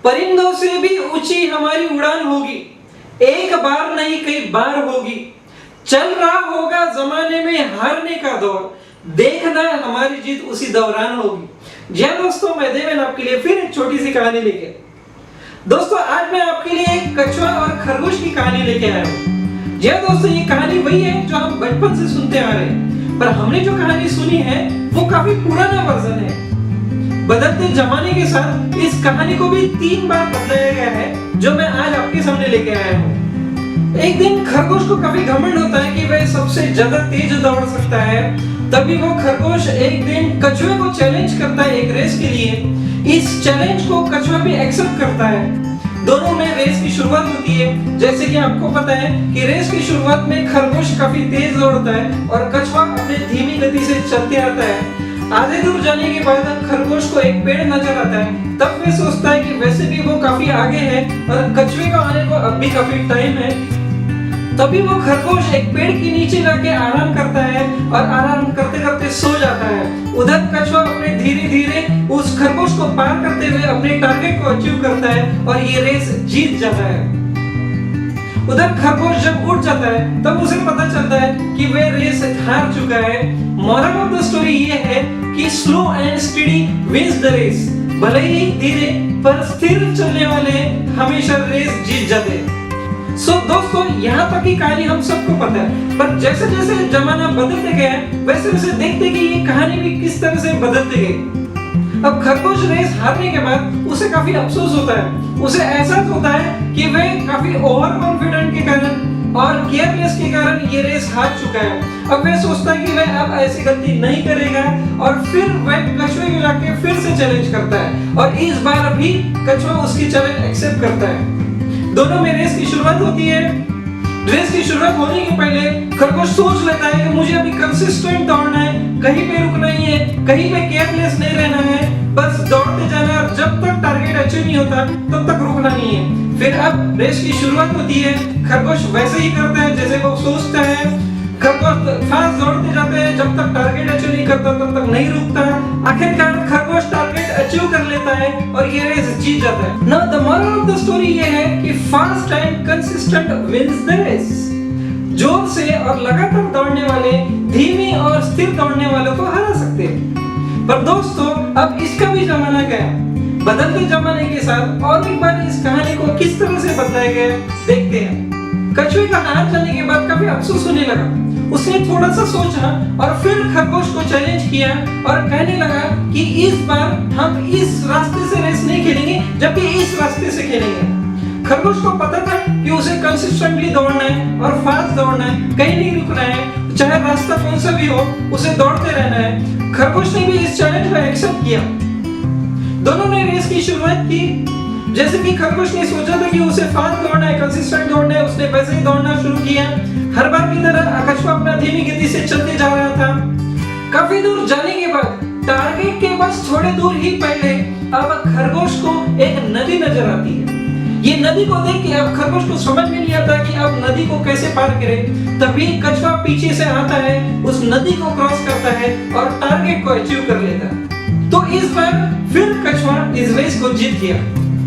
परिंदों से भी ऊंची हमारी उड़ान होगी, एक बार नहीं कई बार होगी। चल रहा होगा जमाने में हारने का दौर, देखना हमारी जीत उसी दौरान होगी। जी हाँ दोस्तों, मैं देवेन आपके लिए फिर एक छोटी सी कहानी लेके। दोस्तों आज मैं आपके लिए एक कछुआ और खरगोश की कहानी लेके आया हूँ। जी हाँ दोस्तों, ये कहानी वही है जो हम बचपन से सुनते आ रहे हैं, पर हमने जो कहानी सुनी है वो काफी पुराना वर्जन है। बदलते जमाने के साथ इस कहानी को भी 3 बार बदलाया गया है, जो मैं आज आपके सामने लेके आया हूँ। एक दिन खरगोश को काफी घमंड होता है कि वह सबसे ज्यादा तेज दौड़ सकता है। तभी वो खरगोश एक दिन कछुए को चैलेंज करता है एक रेस के लिए। इस चैलेंज को कछुआ भी एक्सेप्ट करता है। दोनों में रेस की शुरुआत होती है। जैसे कि आपको पता है कि रेस की शुरुआत में खरगोश काफी तेज दौड़ता है और कछुआ अपने धीमी गति से चलते आता है। आधे दूर जाने के बाद खरगोश को एक पेड़ नजर आता है। तब वह सोचता है कि वैसे भी वो काफी आगे है और कछुए को आने को अब भी काफी टाइम है। तभी वो खरगोश एक पेड़ के नीचे जाके आराम करता है और आराम करते करते सो जाता है। उधर कछुआ अपने धीरे धीरे उस खरगोश को पार करते हुए अपने टारगेट को अचीव करता है और ये रेस जीत जाता है। उधर खरगोश जब उठ जाता है तब उसे पता चलता है कि वह रेस हार चुका है। मोरल ऑफ द स्टोरी ये है कि slow and steady wins the race. भले ही धीरे पर स्थिर चलने वाले हमेशा रेस जीत जाते हैं। सो दोस्तों, यहाँ तक की कहानी हम सबको पता है, पर जैसे जैसे जमाना बदलते गया वैसे वैसे देखते कि ये कहानी भी किस तरह से बदलती गई। अब खरगोश रेस हारने के बाद उसे काफी अफसोस होता है। उसे एहसास होता है कि वह काफी ओवर कॉन्फिडेंट के कारण और केयरलेस के कारण ये रेस हार चुका है। अब वह सोचता है कि वह अब ऐसी गलती नहीं करेगा और फिर वह कछुए को जाके फिर से चैलेंज करता है और इस बार भी कछुआ उसकी चैलेंज एक्सेप्ट करता है। दोनों में रेस की शुरुआत होती है। रेस की शुरुआत होने के पहले खरगोश सोच लेता है कि मुझे अभी कंसिस्टेंट दौड़ना है, कहीं पे रुकना नहीं है, कहीं पे केयरलेस नहीं रहना है, बस दौड़ते जाना है और जब तक टारगेट अचीव नहीं होता तब तक रुकना नहीं है। फिर अब रेस की शुरुआत होती है। खरगोश वैसे ही करता है जैसे वो सोचता है। खरगोश फास्ट दौड़ते जाते हैं, जब तक टारगेट अचीव नहीं करता तब तक नहीं रुकता। आखिरकार खरगोश टारगेट अचीव कर लेता है और ये रेस जीत जाता है। Now the moral of the story ये है कि fast and consistent wins the race. जोर से और लगातार दौड़ने वाले धीमी और स्थिर दौड़ने वालों को हरा सकते हैं। पर दोस्तों, अब इसका भी जमाना गया। बदलते जमाने के साथ और एक बार इस कहानी को किस तरह से बदलाया गया देखते हैं। कछुए का हार जाने के बाद काफी अफसोस होने लगा। उसने थोड़ा सा सोचा और फिर खरगोश को चैलेंज किया और कहने लगा कि इस बार हम इस रास्ते से रेस नहीं खेलेंगे, जबकि इस रास्ते से खेलेंगे। खरगोश को पता था कि उसे कंसिस्टेंटली दौड़ना है और फास्ट दौड़ना है, कहीं नहीं रुकना है, चाहे रास्ता कौन सा भी हो उसे दौड़ते रहना है। खरगोश ने भी इस चैलेंज को एक्सेप्ट किया। दोनों ने रेस की शुरुआत की। जैसे कि खरगोश ने सोचा था कि उसे फास्ट दौड़ना है, कंसिस्टेंट दौड़ना है, उसने वैसे ही दौड़ना शुरू किया। हर बार की तरह कछुआ अपना धीमी गति से चलते जा रहा था। काफी दूर जाने के बाद टारगेट के बस थोड़े दूर ही पहले अब खरगोश को एक नदी नजर आती है। ये नदी को देख के अब खरगोश को समझ में नहीं आता कि अब नदी को कैसे पार करे। तभी कछुआ पीछे से आता है, उस नदी को क्रॉस करता है और टारगेट को अचीव कर लेता है। तो इस बार फिर कछुआ इस रेस को जीत गया।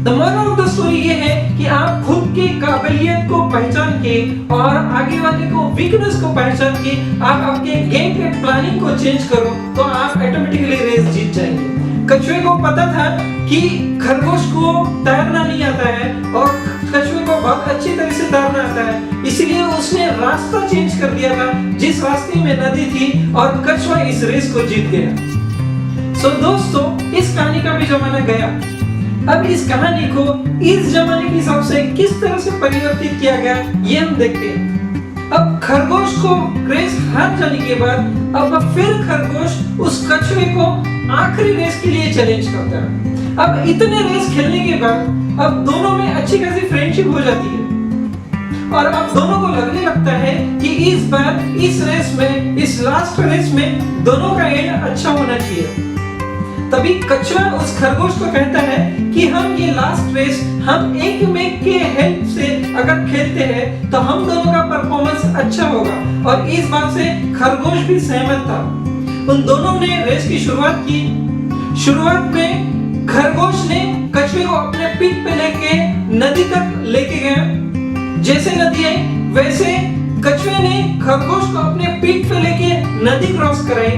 The moral of the story ये है कि आप खुद की काबिलियत को पहचान के और आगे वाले को वीकनेस को पहचान के आप आपके गेम के प्लानिंग को चेंज करो तो आप ऑटोमेटिकली रेस जीत जाएंगे। कछुए को पता था कि खरगोश को तैरना नहीं आता है और कछुए को बहुत अच्छी तरह से तैरना आता है, इसलिए उसने रास्ता चेंज कर दिया था। जिस रास्ते में नदी थी और कछुआ इस रेस को जीत गया। सो दोस्तों, इस कहानी का भी जमाना गया। अब इस कहानी को इस जमाने के हिसाब से किस तरह से परिवर्तित किया गया ये हम देखते हैं। अब खरगोश को रेस हार जाने के बाद अब फिर खरगोश उस कछुए को आखिरी रेस के लिए चैलेंज करता है। अब इतने रेस खेलने के बाद अब दोनों में अच्छी खासी फ्रेंडशिप हो जाती है और अब दोनों को लगने लगता है कि इस बार इस रेस में, इस लास्ट रेस में दोनों का एंड अच्छा होना चाहिए। तभी कछुआ उस खरगोश को कहता है कि हम ये लास्ट रेस हम एक में के हेल्प से अगर खेलते हैं तो हम दोनों का परफॉर्मेंस अच्छा होगा। और इस बात से खरगोश भी सहमत था। उन दोनों ने रेस की शुरुआत की। शुरुआत में खरगोश ने कछुए को अपने पीठ पे लेके नदी तक लेके गया। जैसे नदी आई वैसे कछुए ने खरगोश को अपने पीठ पे लेके नदी क्रॉस कराई।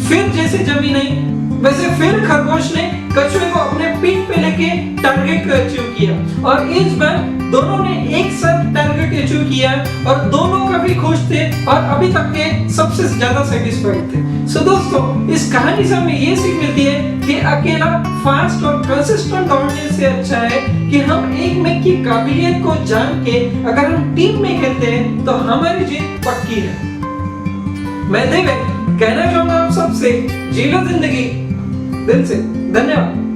फिर जैसे जमीन आई वैसे फिर खरगोश ने कछुए को अपने पीठ पे लेके टारगेट अचीव किया और इस बार दोनों ने एक साथ टारगेट अचीव किया और दोनों काफी खुश थे और अभी तक के सबसे ज्यादा सेटिस्फाइड थे। सो दोस्तों, इस कहानी से हमें ये सीख मिलती है कि अकेला फास्ट और कंसिस्टेंट दौड़ने से अच्छा है कि हम एक में की काबिलियत को जान के अगर हम टीम में खेलते हैं तो हमारी जीत पक्की है। मैं देवेंद्र कहना चाहूंगा आप सबसे, जी लो जिंदगी दिल से। धन्यवाद।